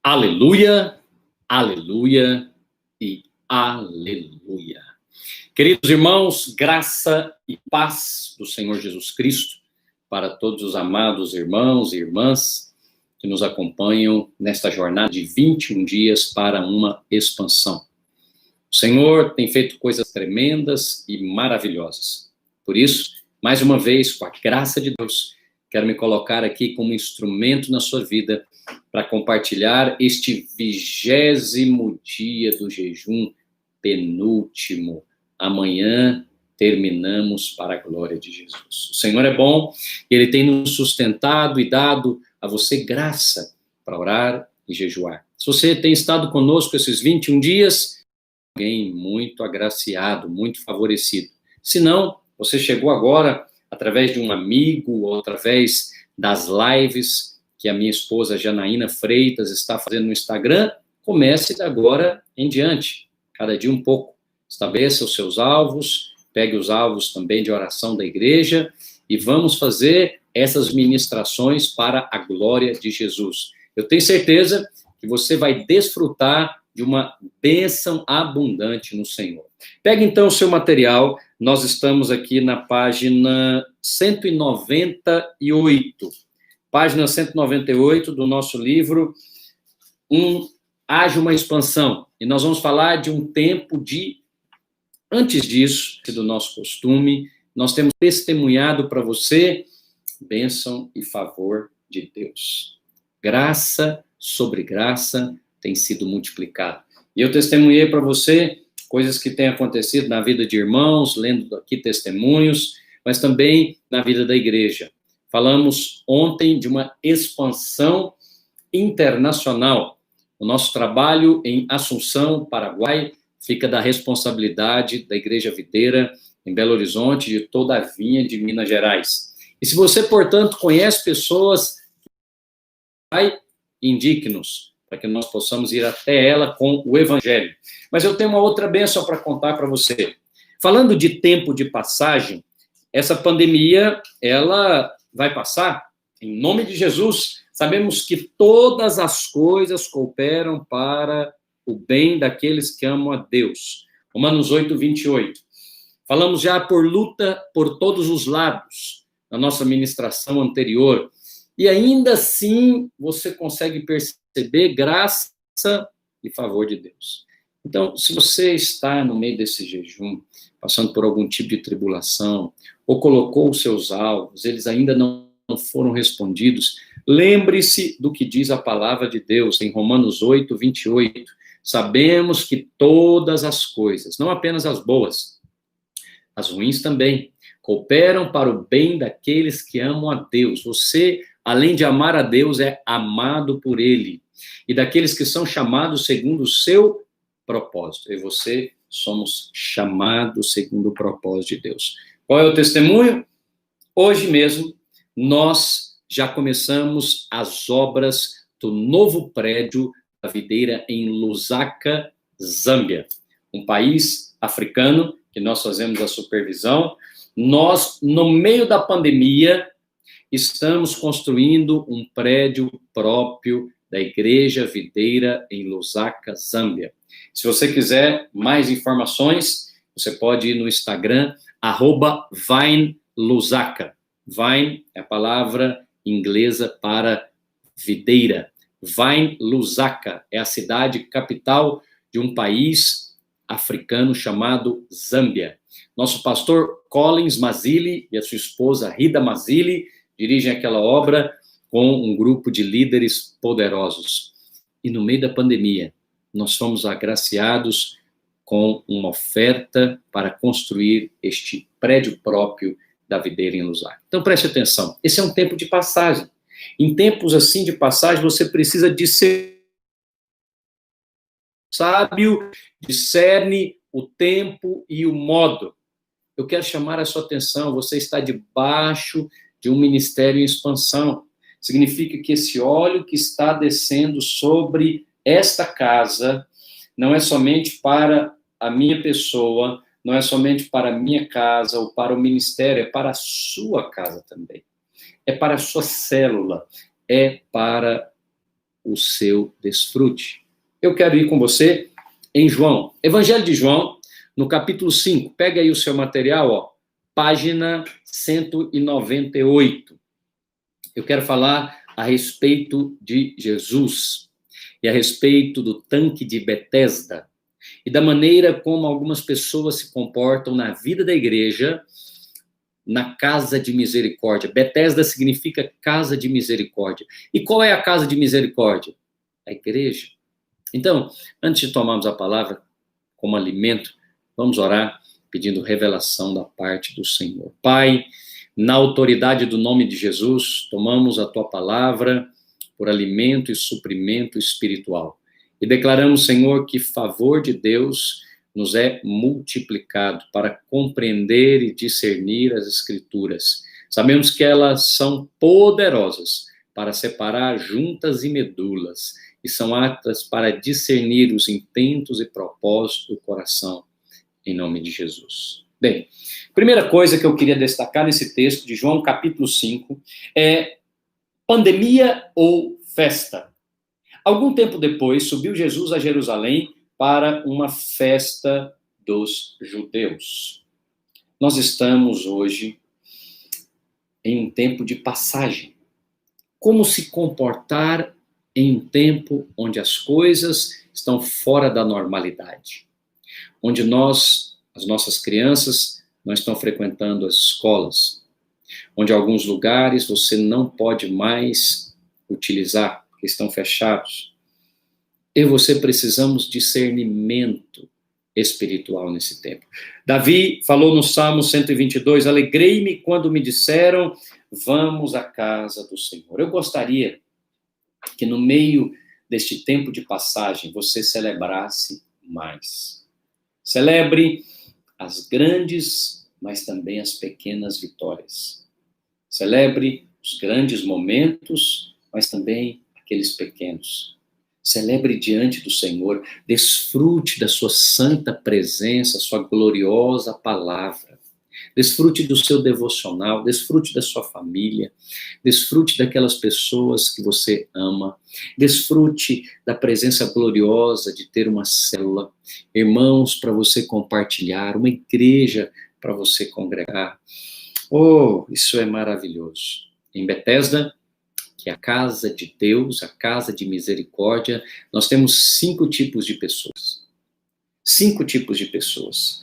Aleluia, aleluia e aleluia. Queridos irmãos, graça e paz do Senhor Jesus Cristo para todos os amados irmãos e irmãs que nos acompanham nesta jornada de 21 dias para uma expansão. O Senhor tem feito coisas tremendas e maravilhosas. Por isso, mais uma vez, com a graça de Deus, quero me colocar aqui como instrumento na sua vida para compartilhar este 20º dia do jejum, penúltimo. Amanhã terminamos para a glória de Jesus. O Senhor é bom, Ele tem nos sustentado e dado a você graça para orar e jejuar. Se você tem estado conosco esses 21 dias, alguém muito agraciado, muito favorecido. Se não, você chegou agora através de um amigo ou através das lives que a minha esposa Janaína Freitas está fazendo no Instagram, comece agora em diante, cada dia um pouco. Estabeleça os seus alvos, pegue os alvos também de oração da igreja e vamos fazer essas ministrações para a glória de Jesus. Eu tenho certeza que você vai desfrutar de uma bênção abundante no Senhor. Pegue então o seu material, nós estamos aqui na página 198. Página 198 do nosso livro, Haja uma Expansão. E nós vamos falar de um tempo de... Antes disso, do nosso costume, nós temos testemunhado para você bênção e favor de Deus. Graça sobre graça tem sido multiplicado. E eu testemunhei para você coisas que têm acontecido na vida de irmãos, lendo aqui testemunhos, mas também na vida da igreja. Falamos ontem de uma expansão internacional. O nosso trabalho em Assunção, Paraguai, fica da responsabilidade da Igreja Videira em Belo Horizonte, de toda a vinha de Minas Gerais. E se você, portanto, conhece pessoas, indique-nos, para que nós possamos ir até ela com o Evangelho. Mas eu tenho uma outra bênção para contar para você. Falando de tempo de passagem, essa pandemia, ela vai passar, em nome de Jesus. Sabemos que todas as coisas cooperam para o bem daqueles que amam a Deus. Romanos 8, 28. Falamos já por luta por todos os lados, na nossa ministração anterior. E ainda assim, você consegue perceber graça e favor de Deus. Então, se você está no meio desse jejum, passando por algum tipo de tribulação, ou colocou os seus alvos, eles ainda não foram respondidos, lembre-se do que diz a palavra de Deus em Romanos 8, 28. Sabemos que todas as coisas, não apenas as boas, as ruins também, cooperam para o bem daqueles que amam a Deus. Você, além de amar a Deus, é amado por Ele. E daqueles que são chamados segundo o seu propósito. Eu e você somos chamados segundo o propósito de Deus. Qual é o testemunho? Hoje mesmo, nós já começamos as obras do novo prédio da Videira em Lusaka, Zâmbia, um país africano que nós fazemos a supervisão. Nós, no meio da pandemia, estamos construindo um prédio próprio da Igreja Videira em Lusaka, Zâmbia. Se você quiser mais informações, você pode ir no Instagram, @VineLusaka. Vine é a palavra inglesa para videira. Vine Lusaka é a cidade capital de um país africano chamado Zâmbia. Nosso pastor Collins Mazili e a sua esposa Rida Mazili dirigem aquela obra com um grupo de líderes poderosos. E no meio da pandemia, nós fomos agraciados com uma oferta para construir este prédio próprio da Videira em Lusaka. Então preste atenção, esse é um tempo de passagem. Em tempos assim de passagem, você precisa de ser sábio, discerne o tempo e o modo. Eu quero chamar a sua atenção, você está debaixo de um ministério em expansão. Significa que esse óleo que está descendo sobre esta casa não é somente para a minha pessoa, não é somente para a minha casa ou para o ministério, é para a sua casa também. É para a sua célula, é para o seu desfrute. Eu quero ir com você em João, Evangelho de João, no capítulo 5. Pega aí o seu material, ó, página 198. Eu quero falar a respeito de Jesus e a respeito do tanque de Betesda e da maneira como algumas pessoas se comportam na vida da igreja, na casa de misericórdia. Betesda significa casa de misericórdia. E qual é a casa de misericórdia? A igreja. Então, antes de tomarmos a palavra como alimento, vamos orar pedindo revelação da parte do Senhor. Pai, na autoridade do nome de Jesus, tomamos a tua palavra por alimento e suprimento espiritual. E declaramos, Senhor, que favor de Deus nos é multiplicado para compreender e discernir as Escrituras. Sabemos que elas são poderosas para separar juntas e medulas, e são aptas para discernir os intentos e propósitos do coração, em nome de Jesus. Bem, primeira coisa que eu queria destacar nesse texto de João capítulo 5 é pandemia ou festa. Algum tempo depois, subiu Jesus a Jerusalém para uma festa dos judeus. Nós estamos hoje em um tempo de passagem. Como se comportar em um tempo onde as coisas estão fora da normalidade, onde as nossas crianças não estão frequentando as escolas, onde alguns lugares você não pode mais utilizar, porque estão fechados. Eu e você precisamos de discernimento espiritual nesse tempo. Davi falou no Salmo 122, alegrei-me quando me disseram, vamos à casa do Senhor. Eu gostaria que no meio deste tempo de passagem você celebrasse mais. Celebre as grandes, mas também as pequenas vitórias. Celebre os grandes momentos, mas também aqueles pequenos. Celebre diante do Senhor, desfrute da sua santa presença, sua gloriosa palavra. Desfrute do seu devocional, desfrute da sua família, desfrute daquelas pessoas que você ama, desfrute da presença gloriosa de ter uma célula, irmãos para você compartilhar, uma igreja para você congregar. Oh, isso é maravilhoso. Em Betesda, que é a casa de Deus, a casa de misericórdia, nós temos 5 tipos de pessoas. 5 tipos de pessoas.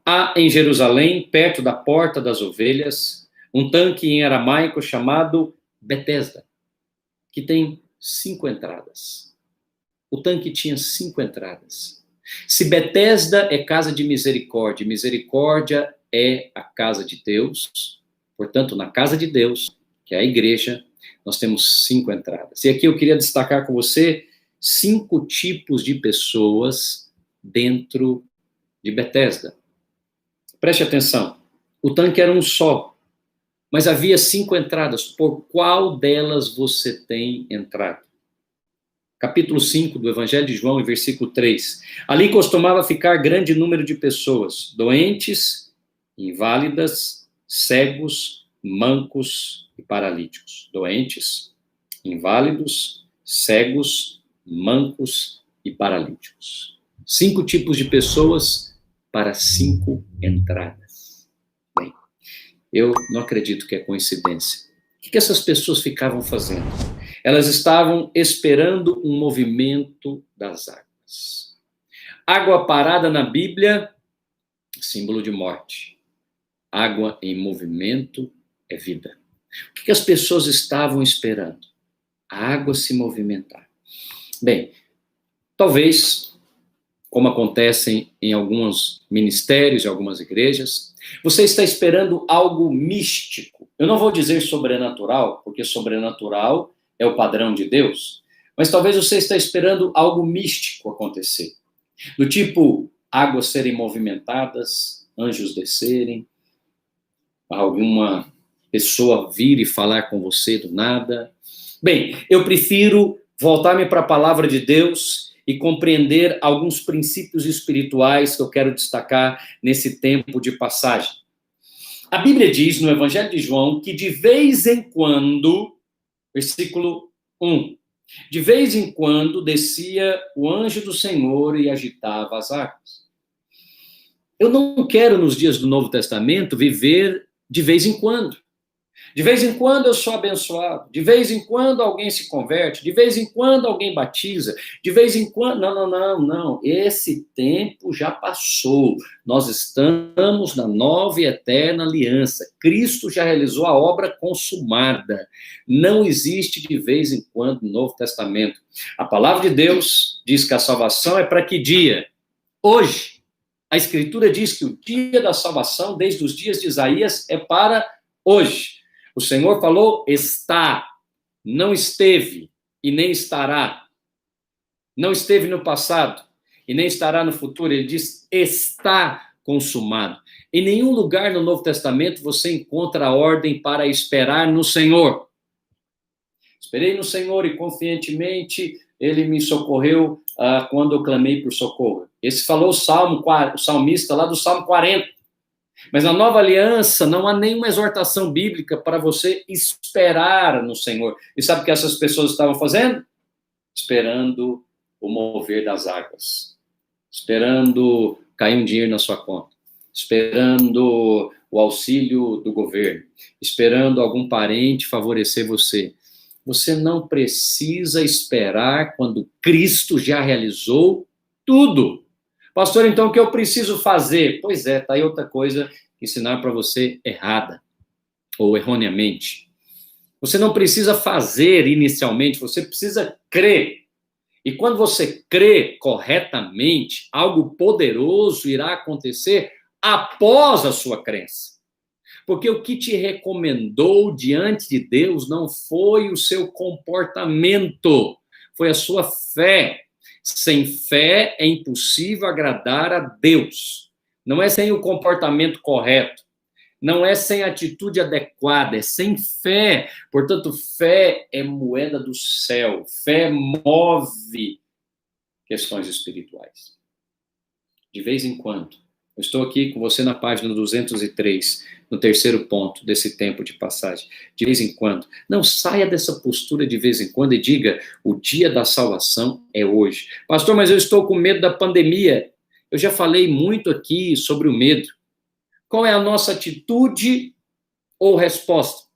Há em Jerusalém, perto da Porta das Ovelhas, um tanque em aramaico chamado Betesda, que tem 5 entradas. O tanque tinha 5 entradas. Se Betesda é casa de misericórdia, misericórdia é a casa de Deus, portanto, na casa de Deus, que é a igreja, nós temos 5 entradas. E aqui eu queria destacar com você 5 tipos de pessoas dentro de Betesda. Preste atenção, o tanque era um só, mas havia 5 entradas. Por qual delas você tem entrado? Capítulo 5 do Evangelho de João, versículo 3. Ali costumava ficar grande número de pessoas, doentes, inválidas, cegos, mancos e paralíticos. Doentes, inválidos, cegos, mancos e paralíticos. 5 tipos de pessoas para 5 entradas. Bem, eu não acredito que é coincidência. O que essas pessoas ficavam fazendo? Elas estavam esperando um movimento das águas. Água parada na Bíblia, símbolo de morte. Água em movimento é vida. O que as pessoas estavam esperando? A água se movimentar. Bem, talvez, como acontece em alguns ministérios e algumas igrejas, você está esperando algo místico. Eu não vou dizer sobrenatural, porque sobrenatural é o padrão de Deus, mas talvez você está esperando algo místico acontecer. Do tipo, águas serem movimentadas, anjos descerem, alguma pessoa vir e falar com você do nada. Bem, eu prefiro voltar-me para a palavra de Deus e compreender alguns princípios espirituais que eu quero destacar nesse tempo de passagem. A Bíblia diz no Evangelho de João que de vez em quando, versículo 1, De vez em quando descia o anjo do Senhor e agitava as águas. Eu não quero, nos dias do Novo Testamento, viver de vez em quando. De vez em quando eu sou abençoado, de vez em quando alguém se converte, de vez em quando alguém batiza, de vez em quando... Não. Esse tempo já passou. Nós estamos na nova e eterna aliança. Cristo já realizou a obra consumada. Não existe de vez em quando no Novo Testamento. A palavra de Deus diz que a salvação é para que dia? Hoje. A Escritura diz que o dia da salvação, desde os dias de Isaías, é para hoje. O Senhor falou, está, não esteve e nem estará. Não esteve no passado e nem estará no futuro. Ele diz, está consumado. Em nenhum lugar no Novo Testamento você encontra a ordem para esperar no Senhor. Esperei no Senhor e confiantemente ele me socorreu quando eu clamei por socorro. Esse falou o salmista lá do Salmo 40. Mas na nova aliança não há nenhuma exortação bíblica para você esperar no Senhor. E sabe o que essas pessoas estavam fazendo? Esperando o mover das águas. Esperando cair um dinheiro na sua conta. Esperando o auxílio do governo. Esperando algum parente favorecer você. Você não precisa esperar quando Cristo já realizou tudo. Pastor, então o que eu preciso fazer? Pois é, tá aí outra coisa que ensinar para você errada ou erroneamente. Você não precisa fazer inicialmente, você precisa crer. E quando você crê corretamente, algo poderoso irá acontecer após a sua crença. Porque o que te recomendou diante de Deus não foi o seu comportamento, foi a sua fé. Sem fé é impossível agradar a Deus. Não é sem o comportamento correto. Não é sem atitude adequada, é sem fé. Portanto, fé é moeda do céu. Fé move questões espirituais. De vez em quando. Eu estou aqui com você na página 203, no terceiro ponto desse tempo de passagem. De vez em quando. Não saia dessa postura de vez em quando e diga, o dia da salvação é hoje. Pastor, mas eu estou com medo da pandemia. Eu já falei muito aqui sobre o medo. Qual é a nossa atitude ou resposta?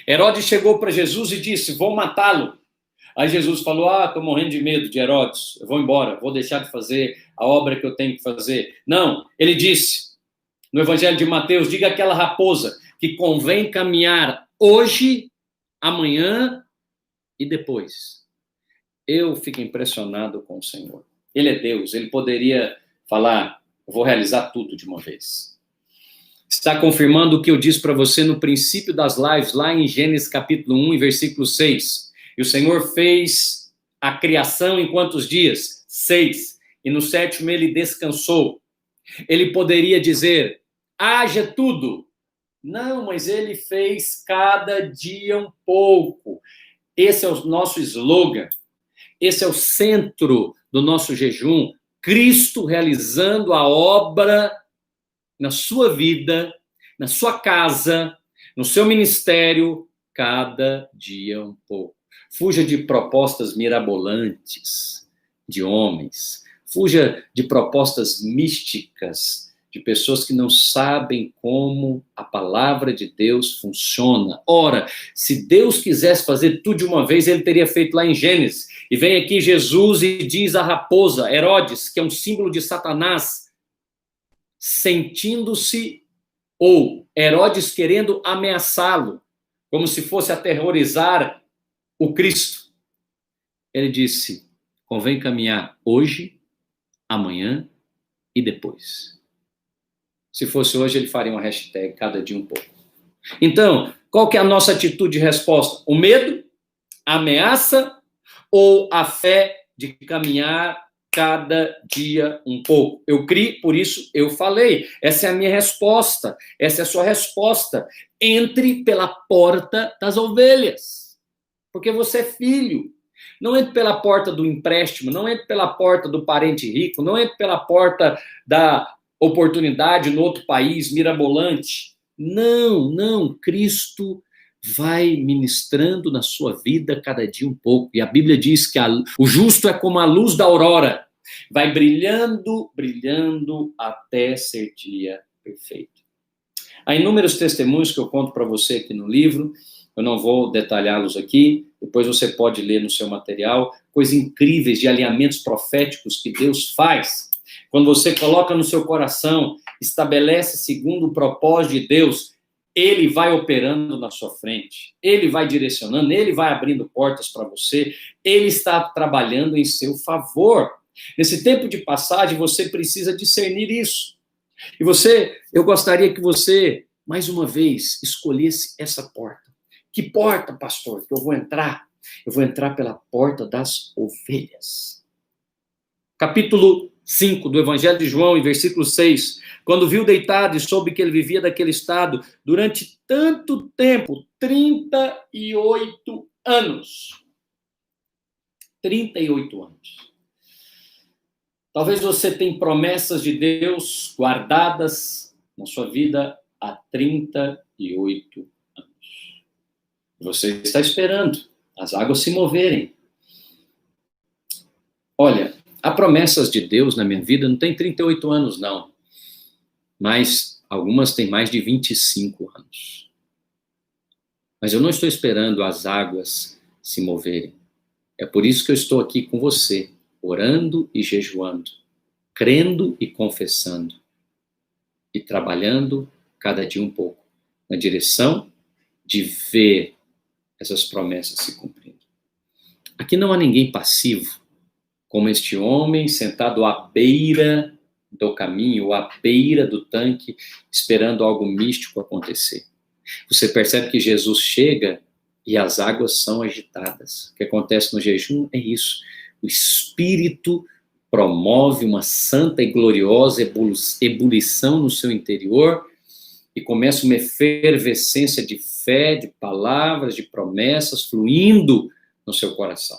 Herodes chegou para Jesus e disse, vou matá-lo. Aí Jesus falou, estou morrendo de medo de Herodes, eu vou embora, vou deixar de fazer a obra que eu tenho que fazer. Não, ele disse, no Evangelho de Mateus, diga àquela raposa que convém caminhar hoje, amanhã e depois. Eu fico impressionado com o Senhor. Ele é Deus, ele poderia falar, eu vou realizar tudo de uma vez. Está confirmando o que eu disse para você no princípio das lives, lá em Gênesis capítulo 1, versículo 6. E o Senhor fez a criação em quantos dias? 6. E no 7º ele descansou. Ele poderia dizer, haja tudo. Não, mas ele fez cada dia um pouco. Esse é o nosso slogan. Esse é o centro do nosso jejum. Cristo realizando a obra na sua vida, na sua casa, no seu ministério, cada dia um pouco. Fuja de propostas mirabolantes de homens. Fuja de propostas místicas de pessoas que não sabem como a palavra de Deus funciona. Ora, se Deus quisesse fazer tudo de uma vez, ele teria feito lá em Gênesis. E vem aqui Jesus e diz à raposa, Herodes, que é um símbolo de Satanás, sentindo-se, ou Herodes querendo ameaçá-lo, como se fosse aterrorizar o Cristo. Ele disse, convém caminhar hoje, amanhã e depois. Se fosse hoje, ele faria uma hashtag, cada dia um pouco. Então, qual que é a nossa atitude de resposta? O medo, a ameaça ou a fé de caminhar cada dia um pouco? Eu criei, por isso eu falei. Essa é a minha resposta. Essa é a sua resposta. Entre pela porta das ovelhas. Porque você é filho. Não entre pela porta do empréstimo, não entre pela porta do parente rico, não entre pela porta da oportunidade no outro país, mirabolante. Não, Cristo vai ministrando na sua vida cada dia um pouco. E a Bíblia diz que o justo é como a luz da aurora, vai brilhando, brilhando até ser dia perfeito. Há inúmeros testemunhos que eu conto para você aqui no livro, eu não vou detalhá-los aqui, depois você pode ler no seu material, coisas incríveis de alinhamentos proféticos que Deus faz. Quando você coloca no seu coração, estabelece segundo o propósito de Deus, Ele vai operando na sua frente, Ele vai direcionando, Ele vai abrindo portas para você, Ele está trabalhando em seu favor. Nesse tempo de passagem, você precisa discernir isso. E eu gostaria que você, mais uma vez, escolhesse essa porta. Que porta, pastor, que eu vou entrar? Eu vou entrar pela porta das ovelhas. Capítulo 5 do Evangelho de João, em versículo 6. Quando viu deitado e soube que ele vivia daquele estado durante tanto tempo, 38 anos. 38 anos. Talvez você tenha promessas de Deus guardadas na sua vida há 38 anos. Você está esperando as águas se moverem. Olha, há promessas de Deus na minha vida, não tem 38 anos, não. Mas algumas têm mais de 25 anos. Mas eu não estou esperando as águas se moverem. É por isso que eu estou aqui com você, orando e jejuando, crendo e confessando, e trabalhando cada dia um pouco, na direção de ver essas promessas se cumprindo. Aqui não há ninguém passivo, como este homem sentado à beira do caminho, ou à beira do tanque, esperando algo místico acontecer. Você percebe que Jesus chega e as águas são agitadas. O que acontece no jejum é isso. O Espírito promove uma santa e gloriosa ebulição no seu interior e começa uma efervescência de fé, de palavras, de promessas fluindo no seu coração.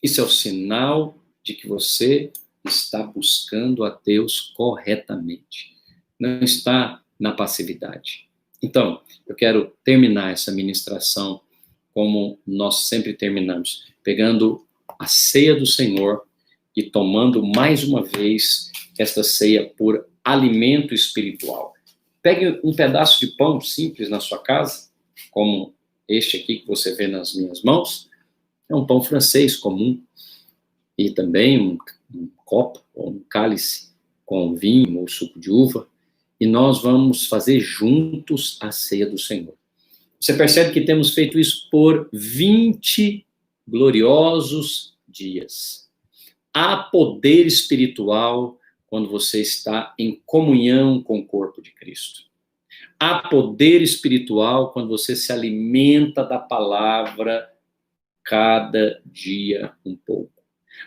Isso é o sinal de que você está buscando a Deus corretamente. Não está na passividade. Então, eu quero terminar essa ministração como nós sempre terminamos, pegando a ceia do Senhor e tomando mais uma vez esta ceia por alimento espiritual. Pegue um pedaço de pão simples na sua casa, como este aqui que você vê nas minhas mãos. É um pão francês comum. E também um copo ou um cálice com vinho ou suco de uva. E nós vamos fazer juntos a ceia do Senhor. Você percebe que temos feito isso por 20 gloriosos dias. Há poder espiritual quando você está em comunhão com o corpo de Cristo. Há poder espiritual quando você se alimenta da palavra cada dia um pouco.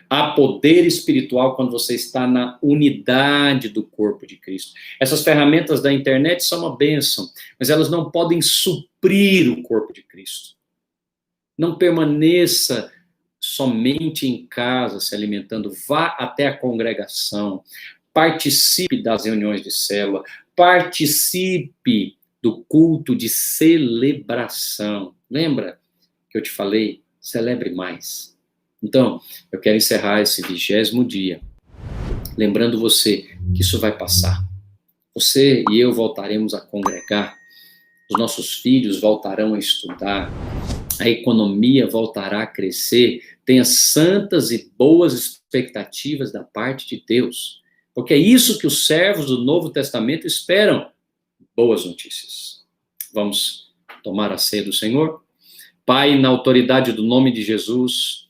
Há poder espiritual quando você está na unidade do corpo de Cristo. Essas ferramentas da internet são uma bênção, mas elas não podem suprir o corpo de Cristo. Não permaneça somente em casa se alimentando, vá até a congregação, participe das reuniões de célula, participe do culto de celebração. Lembra que eu te falei? Celebre mais. Então, eu quero encerrar esse 20º dia, lembrando você que isso vai passar. Você e eu voltaremos a congregar, os nossos filhos voltarão a estudar, a economia voltará a crescer, tenha santas e boas expectativas da parte de Deus, porque é isso que os servos do Novo Testamento esperam, boas notícias. Vamos tomar a ceia do Senhor? Pai, na autoridade do nome de Jesus,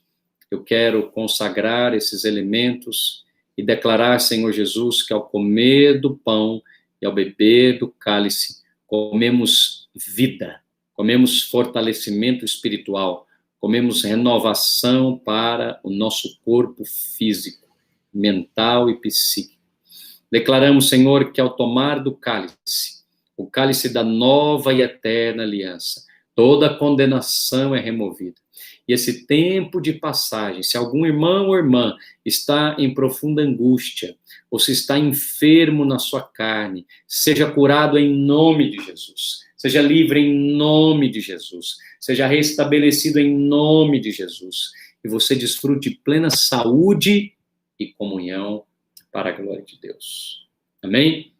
eu quero consagrar esses elementos e declarar, Senhor Jesus, que ao comer do pão e ao beber do cálice, comemos vida, comemos fortalecimento espiritual, comemos renovação para o nosso corpo físico, mental e psíquico. Declaramos, Senhor, que ao tomar do cálice, o cálice da nova e eterna aliança, toda condenação é removida. E esse tempo de passagem, se algum irmão ou irmã está em profunda angústia, ou se está enfermo na sua carne, seja curado em nome de Jesus. Seja livre em nome de Jesus. Seja restabelecido em nome de Jesus. E você desfrute de plena saúde e comunhão para a glória de Deus. Amém?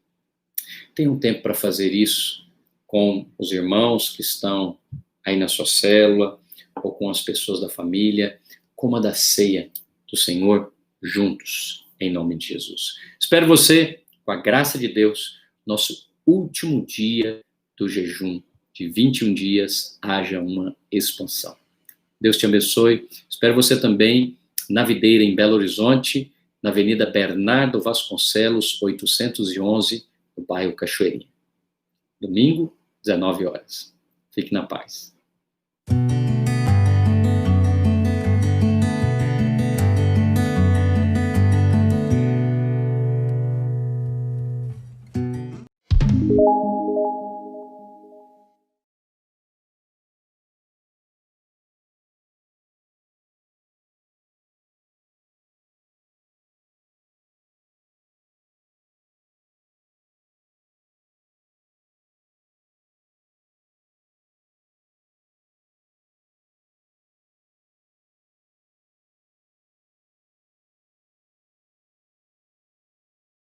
Tem um tempo para fazer isso com os irmãos que estão aí na sua célula, ou com as pessoas da família, como a da ceia do Senhor, juntos, em nome de Jesus. Espero você, com a graça de Deus, nosso último dia do jejum de 21 dias, haja uma expansão. Deus te abençoe. Espero você também na Videira, em Belo Horizonte, na Avenida Bernardo Vasconcelos, 811, no bairro Cachoeirinha. Domingo, 19 horas. Fique na paz.